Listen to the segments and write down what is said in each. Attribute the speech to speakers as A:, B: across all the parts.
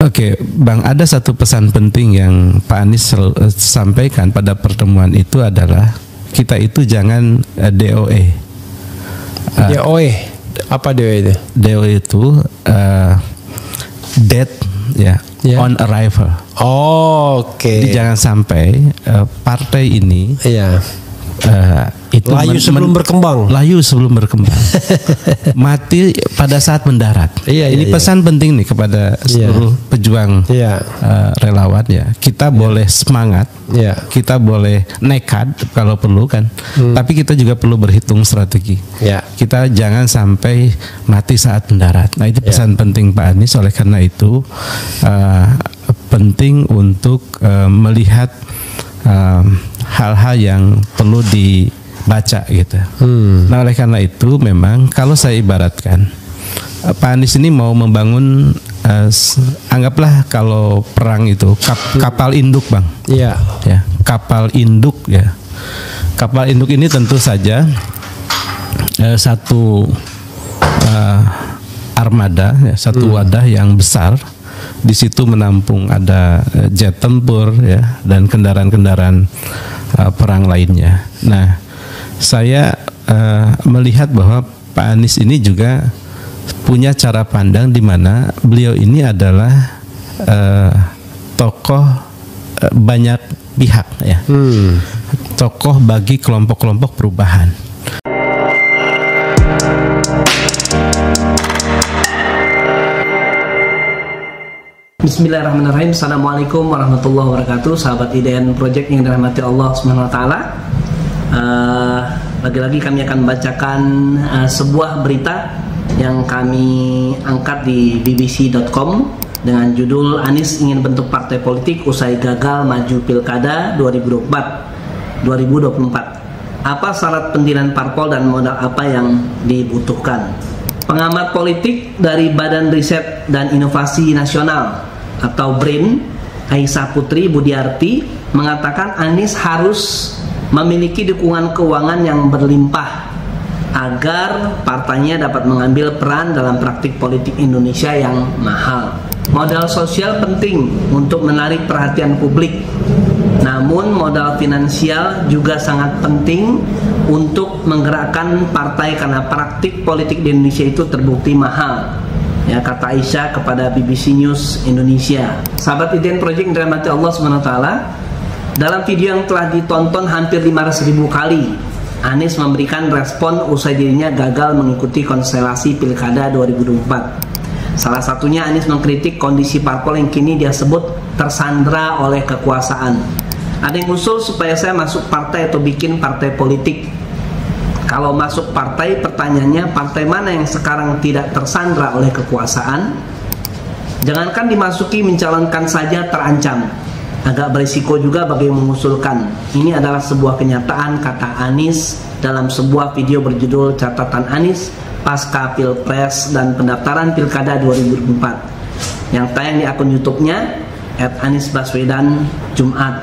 A: Oke, Bang, ada satu pesan penting yang Pak Anies sampaikan pada pertemuan itu adalah kita itu jangan DOE.
B: DOE, apa DOE itu?
A: DOE itu dead ya, on arrival.
B: Oh, oke.
A: Jadi jangan sampai partai ini itu
B: layu sebelum berkembang.
A: Layu sebelum berkembang. Mati pada saat mendarat. Ini pesan penting nih kepada seluruh pejuang relawan ya. Kita boleh semangat, kita boleh nekat kalau perlu kan. Tapi kita juga perlu berhitung strategi. Kita jangan sampai mati saat mendarat. Nah, itu pesan penting Pak Anies. Oleh karena itu penting untuk melihat hal-hal yang perlu dibaca gitu. Nah, oleh karena itu memang kalau saya ibaratkan Pak Anies ini mau membangun anggaplah kalau perang itu kapal induk, Bang. Ya, kapal induk ya. Kapal induk ini tentu saja satu armada ya, satu wadah yang besar. Di situ menampung ada jet tempur ya dan kendaraan-kendaraan perang lainnya. Nah, saya melihat bahwa Pak Anies ini juga punya cara pandang di mana beliau ini adalah tokoh banyak pihak ya. Tokoh bagi kelompok-kelompok perubahan.
C: Bismillahirrahmanirrahim. Assalamualaikum warahmatullahi wabarakatuh. Sahabat IDN Project yang dirahmati Allah Subhanahu wa taala. Lagi-lagi kami akan membacakan sebuah berita yang kami angkat di bbc.com dengan judul Anies ingin bentuk partai politik usai gagal maju Pilkada 2024. Apa syarat pendirian parpol dan modal apa yang dibutuhkan? Pengamat politik dari Badan Riset dan Inovasi Nasional atau BRIN, Aisyah Putri Budiarti, mengatakan Anies harus memiliki dukungan keuangan yang berlimpah agar partainya dapat mengambil peran dalam praktik politik Indonesia yang mahal. Modal sosial penting untuk menarik perhatian publik, namun modal finansial juga sangat penting untuk menggerakkan partai karena praktik politik di Indonesia itu terbukti mahal. Ya, kata Aisyah kepada BBC News Indonesia. Sahabat IDN Project dirahmati Allah SWT, dalam video yang telah ditonton hampir 500.000 kali, Anies memberikan respon usai dirinya gagal mengikuti konstelasi Pilkada 2024. Salah satunya Anies mengkritik kondisi parpol yang kini dia sebut tersandra oleh kekuasaan. Ada yang usul supaya saya masuk partai atau bikin partai politik. Kalau masuk partai, pertanyaannya partai mana yang sekarang tidak tersandra oleh kekuasaan? Jangankan dimasuki, mencalonkan saja terancam. Agak berisiko juga bagi yang mengusulkan. Ini adalah sebuah kenyataan, kata Anies dalam sebuah video berjudul Catatan Anies Pasca Pilpres dan Pendaftaran Pilkada 2024 yang tayang di akun YouTube-nya @AnisBaswedan Jumat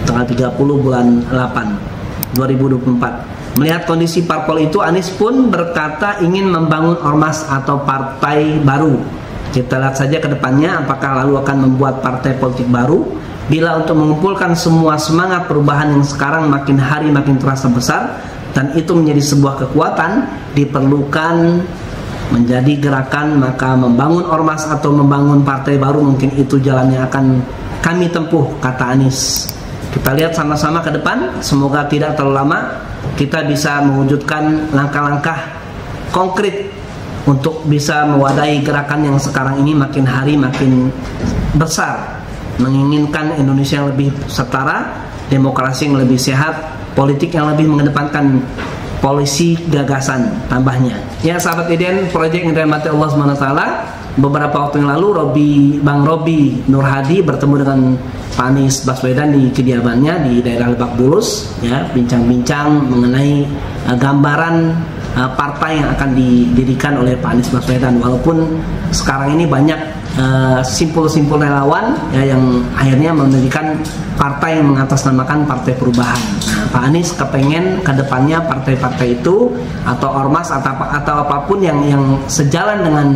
C: tanggal 30 bulan 8 2024. Melihat kondisi parpol itu, Anies pun berkata ingin membangun ormas atau partai baru. Kita lihat saja ke depannya apakah lalu akan membuat partai politik baru. Bila untuk mengumpulkan semua semangat perubahan yang sekarang makin hari makin terasa besar dan itu menjadi sebuah kekuatan, diperlukan menjadi gerakan, maka membangun ormas atau membangun partai baru mungkin itu jalan yang akan kami tempuh, kata Anies. Kita lihat sama-sama ke depan, semoga tidak terlalu lama kita bisa mewujudkan langkah-langkah konkret untuk bisa mewadahi gerakan yang sekarang ini makin hari makin besar, menginginkan Indonesia yang lebih setara, demokrasi yang lebih sehat, politik yang lebih mengedepankan polisi gagasan tambahnya. Ya, sahabat IDN Project yang dirahmati Allah SWT, beberapa waktu yang lalu Bang Robi Nur Hadi bertemu dengan Pak Anies Baswedan di kediamannya di daerah Lebak Bulus, ya, bincang-bincang mengenai gambaran partai yang akan didirikan oleh Pak Anies Baswedan. Walaupun sekarang ini banyak simpul-simpul relawan ya, yang akhirnya mendirikan partai yang mengatasnamakan Partai Perubahan. Nah, Pak Anies kepengen kedepannya partai-partai itu atau ormas atau apapun yang sejalan dengan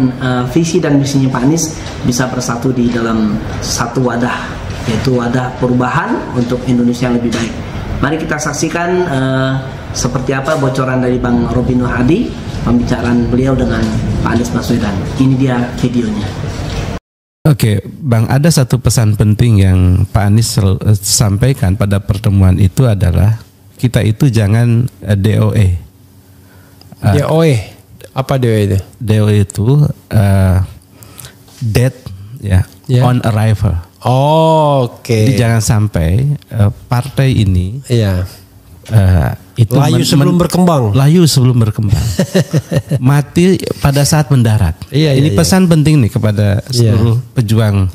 C: visi dan misinya Pak Anies bisa bersatu di dalam satu wadah, yaitu wadah perubahan untuk Indonesia yang lebih baik. Mari kita saksikan seperti apa bocoran dari Bang Robin Nur Hadi, pembicaraan beliau dengan Pak Anies Baswedan. Ini dia videonya.
A: Oke, Bang, ada satu pesan penting yang Pak Anies sampaikan pada pertemuan itu adalah kita itu jangan DOE.
B: DOE, apa DOE itu?
A: DOE itu dead ya, on arrival.
B: Oke.
A: Jadi jangan sampai partai ini itu
B: layu sebelum berkembang.
A: Layu sebelum berkembang. Mati pada saat mendarat. Ini pesan penting nih kepada seluruh pejuang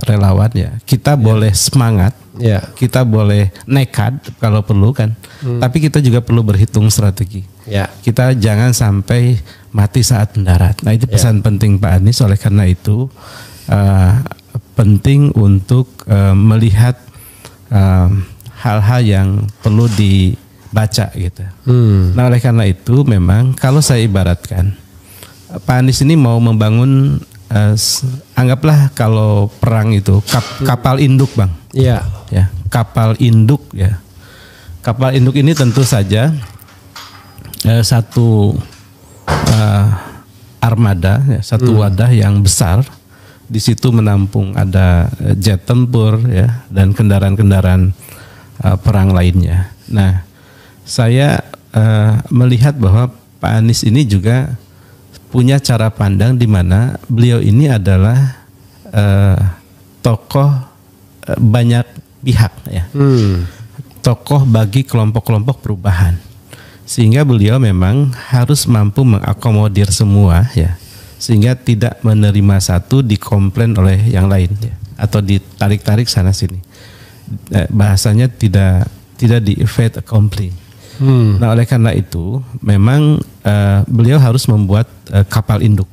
A: relawan ya. Kita boleh semangat, kita boleh nekat kalau perlu kan. Tapi kita juga perlu berhitung strategi. Kita jangan sampai mati saat mendarat. Nah, itu pesan penting Pak Anies. Oleh karena itu penting untuk melihat hal-hal yang perlu dibaca gitu. Nah, oleh karena itu memang kalau saya ibaratkan Pak Anies ini mau membangun anggaplah kalau perang itu kapal induk, Bang. Ya, kapal induk ya. Kapal induk ini tentu saja satu armada ya, satu wadah yang besar. Di situ menampung ada jet tempur ya dan kendaraan-kendaraan perang lainnya. Nah, saya melihat bahwa Pak Anies ini juga punya cara pandang di mana beliau ini adalah tokoh banyak pihak ya, tokoh bagi kelompok-kelompok perubahan, sehingga beliau memang harus mampu mengakomodir semua ya, sehingga tidak menerima satu dikomplain oleh yang lain ya, atau ditarik-tarik sana sini. Bahasanya tidak di fait accompli. Nah, oleh karena itu memang beliau harus membuat kapal induk.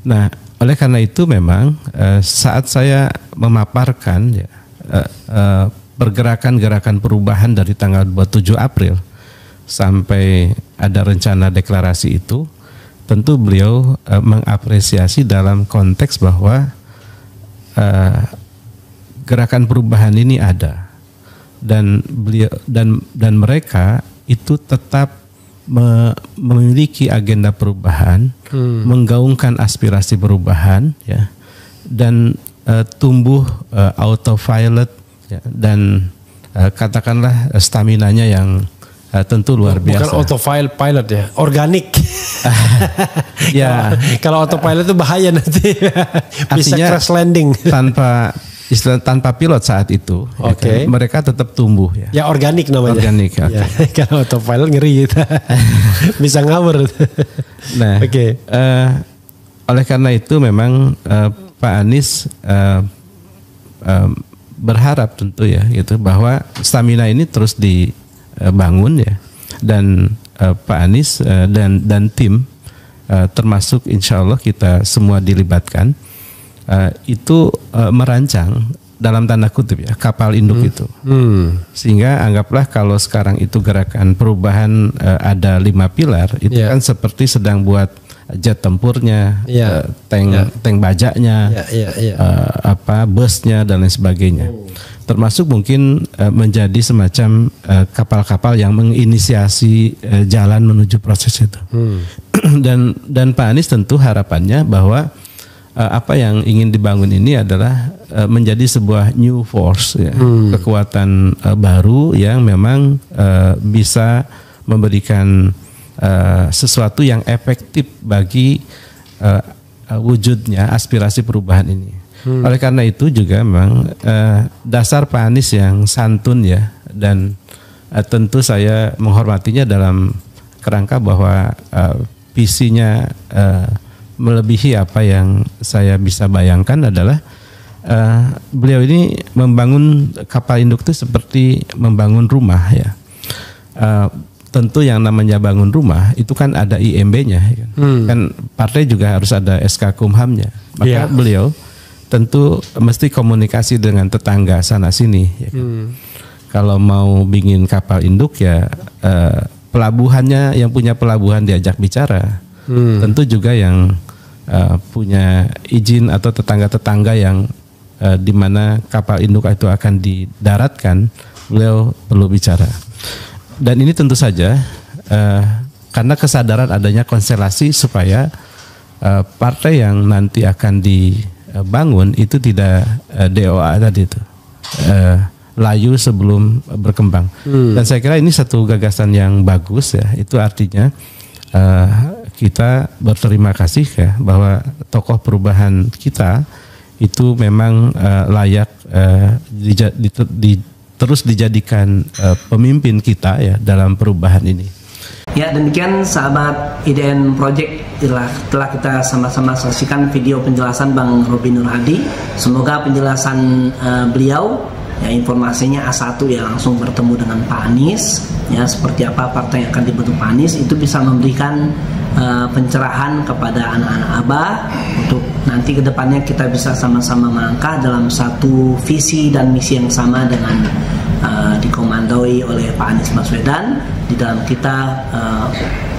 A: Nah, oleh karena itu memang saat saya memaparkan ya, pergerakan-gerakan perubahan dari tanggal 27 April sampai ada rencana deklarasi itu, tentu beliau mengapresiasi dalam konteks bahwa gerakan perubahan ini ada dan beliau dan mereka itu tetap memiliki agenda perubahan, menggaungkan aspirasi perubahan ya, dan tumbuh autopilot ya, dan katakanlah staminanya yang tentu luar biasa.
B: Bukan autopilot ya, organik.
A: Ya,
B: kalau autopilot itu bahaya nanti. Bisa crash landing
A: tanpa pilot saat itu. Ya kan, mereka tetap tumbuh ya.
B: Ya organik namanya.
A: Organik. Okay.
B: Ya, kalau autopilot ngeri gitu. Bisa ngawur.
A: Nah, oleh karena itu memang Pak Anies berharap tentu ya gitu bahwa stamina ini terus dibangun ya, dan Pak Anies dan tim termasuk insya Allah kita semua dilibatkan itu merancang dalam tanda kutip ya kapal induk itu, sehingga anggaplah kalau sekarang itu gerakan perubahan ada 5 pilar itu kan seperti sedang buat jet tempurnya, tank bajaknya, busnya dan lain sebagainya. Termasuk mungkin menjadi semacam kapal-kapal yang menginisiasi jalan menuju proses itu. Dan Pak Anies tentu harapannya bahwa apa yang ingin dibangun ini adalah menjadi sebuah new force ya, kekuatan baru yang memang bisa memberikan sesuatu yang efektif bagi wujudnya aspirasi perubahan ini. Oleh karena itu juga memang dasar Pak Anies yang santun ya, dan tentu saya menghormatinya dalam kerangka bahwa visinya melebihi apa yang saya bisa bayangkan adalah beliau ini membangun kapal induk itu seperti membangun rumah ya. tentu yang namanya bangun rumah itu kan ada IMB-nya, ya kan? Kan partai juga harus ada SK Kumhamnya. Maka beliau tentu mesti komunikasi dengan tetangga sana sini. Ya kan? Kalau mau bikin kapal induk ya pelabuhannya, yang punya pelabuhan diajak bicara. Tentu juga yang punya izin atau tetangga-tetangga yang di mana kapal induk itu akan didaratkan, beliau perlu bicara. Dan ini tentu saja karena kesadaran adanya konstelasi supaya partai yang nanti akan dibangun itu tidak DOA tadi itu, layu sebelum berkembang. Dan saya kira ini satu gagasan yang bagus ya. Itu artinya kita berterima kasih ya bahwa tokoh perubahan kita itu memang layak terus dijadikan pemimpin kita ya dalam perubahan ini.
C: Ya, demikian sahabat IDN Project, telah kita sama-sama saksikan video penjelasan Bang Robby Nur Hadi. Semoga penjelasan beliau ya, informasinya A1 ya, langsung bertemu dengan Pak Anies ya, seperti apa partai yang akan dibentuk Pak Anies, itu bisa memberikan pencerahan kepada anak-anak Abah untuk nanti ke depannya kita bisa sama-sama melangkah dalam satu visi dan misi yang sama dengan dikomandoi oleh Pak Anies Baswedan di dalam kita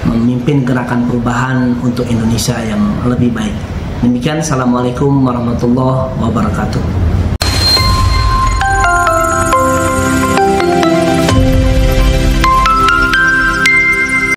C: memimpin gerakan perubahan untuk Indonesia yang lebih baik. Demikian, Assalamualaikum warahmatullahi wabarakatuh.